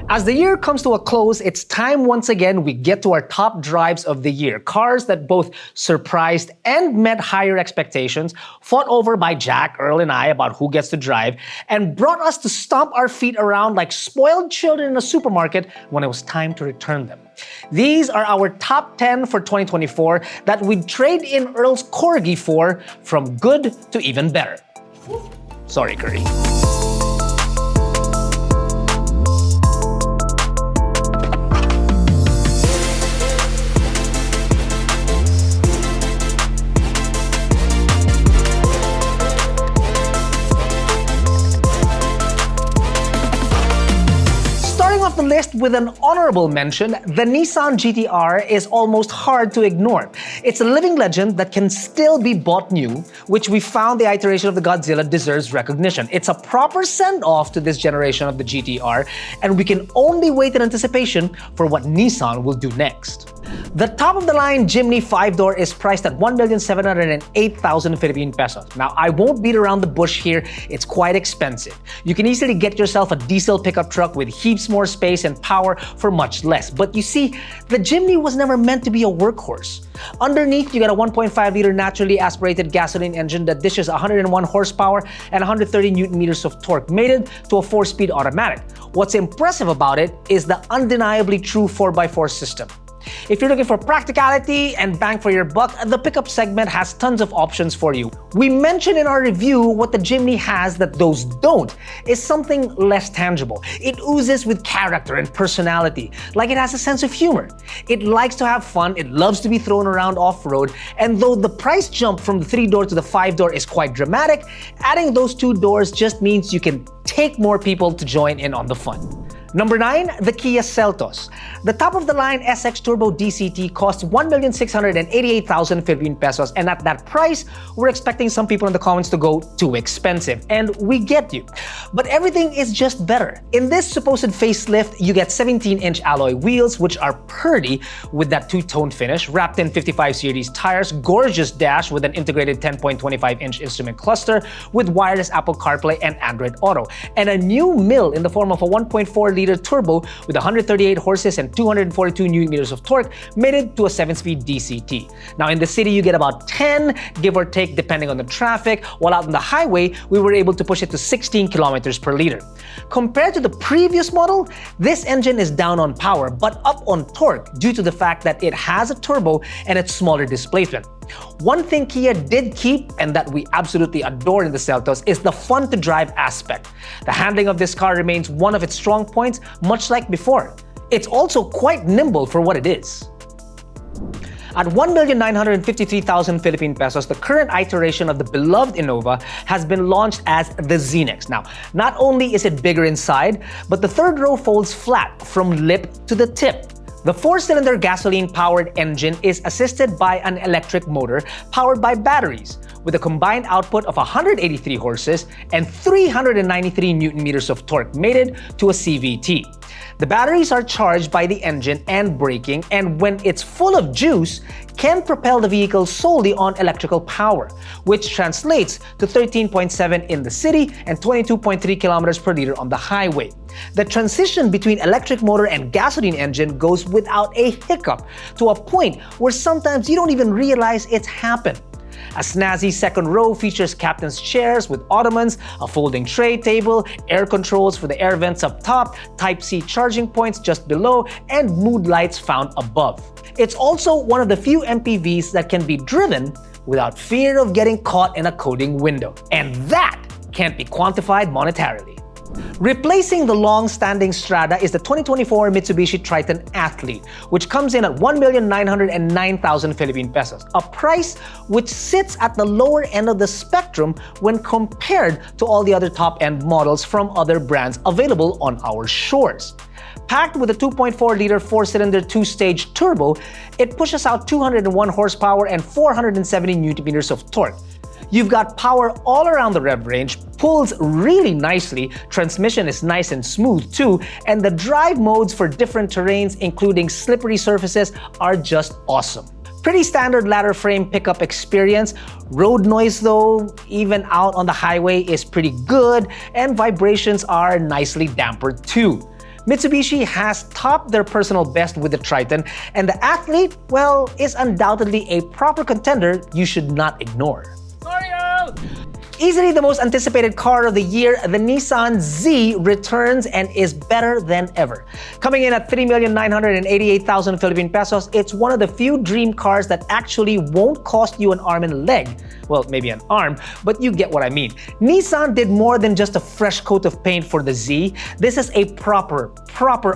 As the year comes to a close, it's time once again we get to our top drives of the year. Cars that both surprised and met higher expectations, fought over by Jack, Earl, and I about who gets to drive, and brought us to stomp our feet around like spoiled children in a supermarket when it was time to return them. These are our top 10 for 2024 that we'd trade in Earl's Corgi for, from good to even better. Sorry, Curry. The list with an honorable mention, the Nissan GT-R is almost hard to ignore. It's a living legend that can still be bought new, which we found the iteration of the Godzilla deserves recognition. It's a proper send-off to this generation of the GT-R, and we can only wait in anticipation for what Nissan will do next. The top-of-the-line Jimy 5-door is priced at 1,708,000 Philippine pesos. Now, I won't beat around the bush here, it's quite expensive. You can easily get yourself a diesel pickup truck with heaps more space and power for much less. But you see, the Jimy was never meant to be a workhorse. Underneath, you got a 1.5-liter naturally aspirated gasoline engine that dishes 101 horsepower and 130 Newton-meters of torque, mated to a 4-speed automatic. What's impressive about it is the undeniably true 4x4 system. If you're looking for practicality and bang for your buck, the pickup segment has tons of options for you. We mentioned in our review what the Jimy has that those don't is something less tangible. It oozes with character and personality, like it has a sense of humor. It likes to have fun, it loves to be thrown around off-road, and though the price jump from the 3-door to the 5-door is quite dramatic, adding those 2 doors just means you can take more people to join in on the fun. Number 9, the Kia Seltos. The top-of-the-line SX Turbo DCT costs 1,688,000 Philippine pesos, and at that price, we're expecting some people in the comments to go too expensive, and we get you. But everything is just better. In this supposed facelift, you get 17-inch alloy wheels, which are purdy with that two-tone finish, wrapped in 55 series tires, gorgeous dash with an integrated 10.25-inch instrument cluster with wireless Apple CarPlay and Android Auto, and a new mill in the form of a 1.4-liter turbo with 138 horses and 242 Newton-meters of torque, mated to a 7-speed DCT. Now in the city, you get about 10, give or take, depending on the traffic, while out on the highway, we were able to push it to 16 kilometers per liter. Compared to the previous model, this engine is down on power, but up on torque due to the fact that it has a turbo and its smaller displacement. One thing Kia did keep, and that we absolutely adore in the Seltos, is the fun-to-drive aspect. The handling of this car remains one of its strong points, much like before. It's also quite nimble for what it is. At 1,953,000 Philippine pesos, the current iteration of the beloved Innova has been launched as the Z-Nex. Now, not only is it bigger inside, but the third row folds flat from lip to the tip. The 4-cylinder gasoline-powered engine is assisted by an electric motor powered by batteries, with a combined output of 183 horses and 393 Newton-meters of torque, mated to a CVT. The batteries are charged by the engine and braking, and when it's full of juice, can propel the vehicle solely on electrical power, which translates to 13.7 in the city and 22.3 kilometers per liter on the highway. The transition between electric motor and gasoline engine goes without a hiccup, to a point where sometimes you don't even realize it's happened. A snazzy second row features captain's chairs with ottomans, a folding tray table, air controls for the air vents up top, Type-C charging points just below, and mood lights found above. It's also one of the few MPVs that can be driven without fear of getting caught in a coding window. And that can't be quantified monetarily. Replacing the long-standing Strada is the 2024 Mitsubishi Triton Athlete, which comes in at 1,909,000 Philippine pesos, a price which sits at the lower end of the spectrum when compared to all the other top-end models from other brands available on our shores. Packed with a 2.4-liter 4-cylinder 2-stage turbo, it pushes out 201 horsepower and 470 Newton-meters of torque. You've got power all around the rev range, pulls really nicely, transmission is nice and smooth too, and the drive modes for different terrains, including slippery surfaces, are just awesome. Pretty standard ladder frame pickup experience. Road noise though, even out on the highway, is pretty good, and vibrations are nicely dampered too. Mitsubishi has topped their personal best with the Triton, and the athlete, well, is undoubtedly a proper contender you should not ignore. Sorry, Earl! Easily the most anticipated car of the year, the Nissan Z returns and is better than ever. Coming in at 3,988,000 Philippine pesos, it's one of the few dream cars that actually won't cost you an arm and a leg. Well, maybe an arm, but you get what I mean. Nissan did more than just a fresh coat of paint for the Z. This is a proper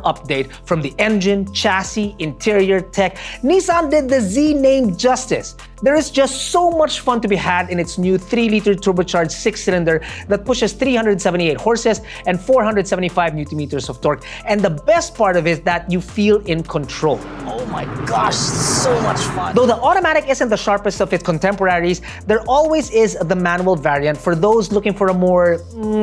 update from the engine, chassis, interior, tech. Nissan did the Z name justice. There is just so much fun to be had in its new 3-liter turbocharged 6-cylinder that pushes 378 horses and 475 Nm of torque. And the best part of it is that you feel in control. Oh my gosh, so much fun! Though the automatic isn't the sharpest of its contemporaries, there always is the manual variant for those looking for a more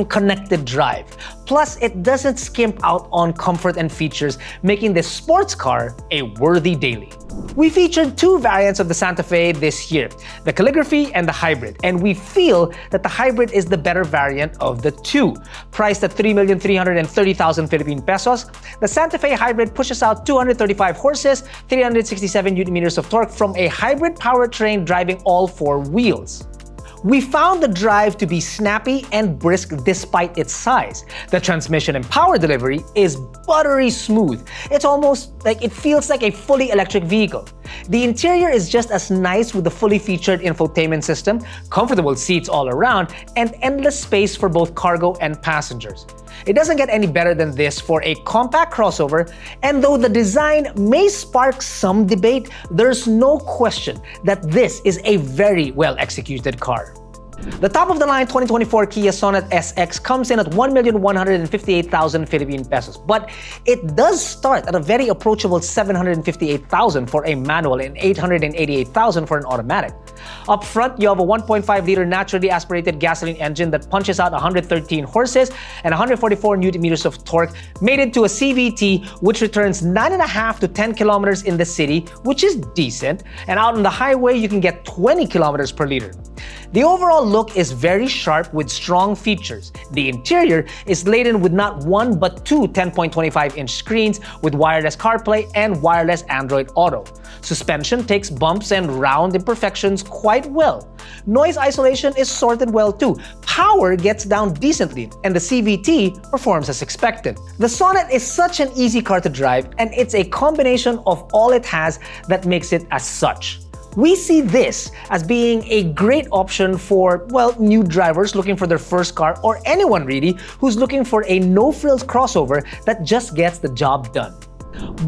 connected drive. Plus, it doesn't skimp out on comfort and features, making this sports car a worthy daily. We featured two variants of the Santa Fe this year, the Calligraphy and the Hybrid, and we feel that the Hybrid is the better variant of the two. Priced at 3,330,000 Philippine pesos, the Santa Fe Hybrid pushes out 235 horses, 367 Nm of torque from a hybrid powertrain driving all four wheels. We found the drive to be snappy and brisk despite its size. The transmission and power delivery is buttery smooth. It's almost like it feels like a fully electric vehicle. The interior is just as nice with the fully featured infotainment system, comfortable seats all around, and endless space for both cargo and passengers. It doesn't get any better than this for a compact crossover, and though the design may spark some debate, there's no question that this is a very well-executed car. The top-of-the-line 2024 Kia Sonet SX comes in at 1,158,000 Philippine pesos, but it does start at a very approachable 758,000 for a manual and 888,000 for an automatic. Up front, you have a 1.5-liter naturally aspirated gasoline engine that punches out 113 horses and 144 Nm of torque, mated to a CVT which returns 9.5 to 10 kilometers in the city, which is decent, and out on the highway you can get 20 kilometers per liter. The overall look is very sharp with strong features. The interior is laden with not one but two 10.25-inch screens with wireless CarPlay and wireless Android Auto. Suspension takes bumps and round imperfections quite well. Noise isolation is sorted well too. Power gets down decently, and the CVT performs as expected. The Sonet is such an easy car to drive, and it's a combination of all it has that makes it as such. We see this as being a great option for, well, new drivers looking for their first car, or anyone really who's looking for a no-frills crossover that just gets the job done.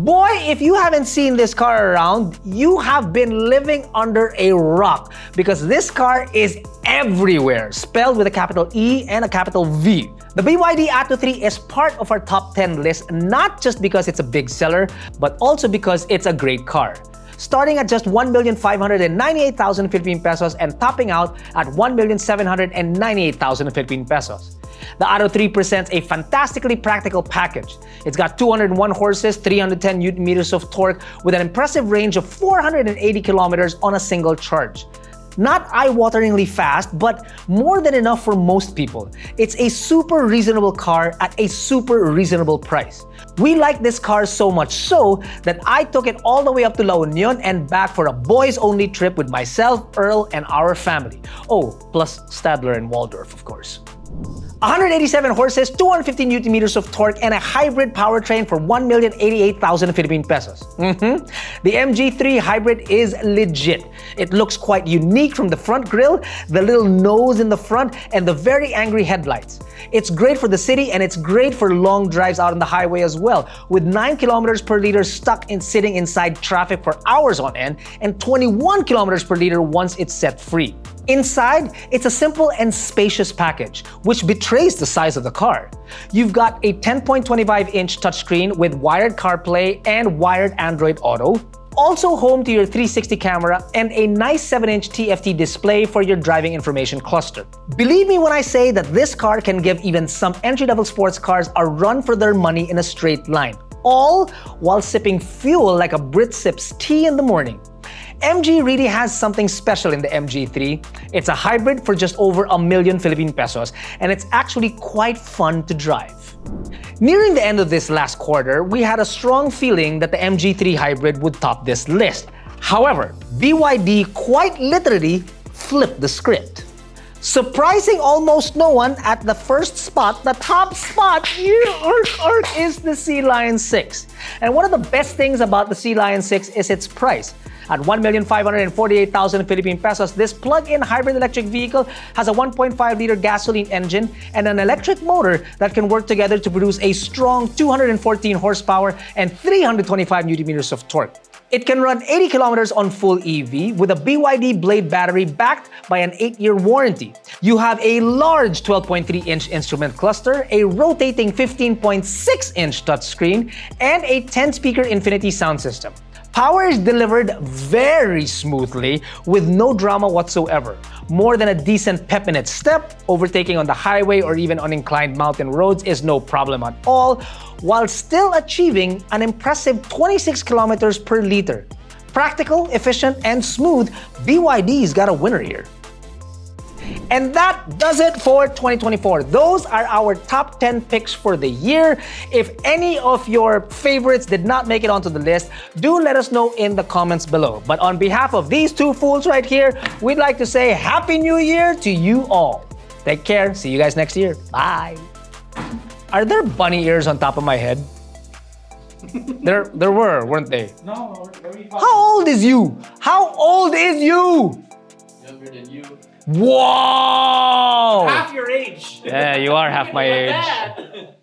Boy, if you haven't seen this car around, you have been living under a rock, because this car is everywhere, spelled with a capital E and a capital V. The BYD Atto 3 is part of our top 10 list, not just because it's a big seller, but also because it's a great car. Starting at just 1,598,000 Philippine pesos and topping out at 1,798,000 Philippine pesos. The Atto 3 presents a fantastically practical package. It's got 201 horses, 310 Nm of torque with an impressive range of 480 kilometers on a single charge. Not eye-wateringly fast, but more than enough for most people. It's a super reasonable car at a super reasonable price. We like this car so much so that I took it all the way up to La Union and back for a boys-only trip with myself, Earl, and our family. Oh, plus Stadler and Waldorf, of course. 187 horses, 250 Nm of torque, and a hybrid powertrain for 1,088,000 Philippine pesos. The MG3 Hybrid is legit. It looks quite unique from the front grille, the little nose in the front, and the very angry headlights. It's great for the city, and it's great for long drives out on the highway as well, with 9 kilometers per liter stuck in sitting inside traffic for hours on end, and 21 kilometers per liter once it's set free. Inside, it's a simple and spacious package, which betrays the size of the car. You've got a 10.25-inch touchscreen with wired CarPlay and wired Android Auto, also home to your 360 camera, and a nice 7-inch TFT display for your driving information cluster. Believe me when I say that this car can give even some entry-level sports cars a run for their money in a straight line, all while sipping fuel like a Brit sips tea in the morning. MG really has something special in the MG3. It's a hybrid for just over 1 million Philippine pesos, and it's actually quite fun to drive. Nearing the end of this last quarter, we had a strong feeling that the MG3 Hybrid would top this list. However, BYD quite literally flipped the script. Surprising almost no one, at the first spot, the top spot, is the Sea Lion 6. And one of the best things about the Sea Lion 6 is its price. At 1,548,000 Philippine pesos, this plug-in hybrid electric vehicle has a 1.5-liter gasoline engine and an electric motor that can work together to produce a strong 214 horsepower and 325 Nm of torque. It can run 80 kilometers on full EV with a BYD Blade battery backed by an 8-year warranty. You have a large 12.3-inch instrument cluster, a rotating 15.6-inch touchscreen, and a 10-speaker Infinity sound system. Power is delivered very smoothly with no drama whatsoever. More than a decent pep in its step, overtaking on the highway or even on inclined mountain roads is no problem at all, while still achieving an impressive 26 kilometers per liter. Practical, efficient, and smooth, BYD's got a winner here. And that does it for 2024. Those are our top 10 picks for the year. If any of your favorites did not make it onto the list, do let us know in the comments below. But on behalf of these two fools right here, we'd like to say Happy New Year to you all. Take care. See you guys next year. Bye. Are there bunny ears on top of my head? There were, weren't they? No, very fun. How old is you? How old is you? Younger than you. Whoa! Half your age. Yeah, you are half my age. Dad.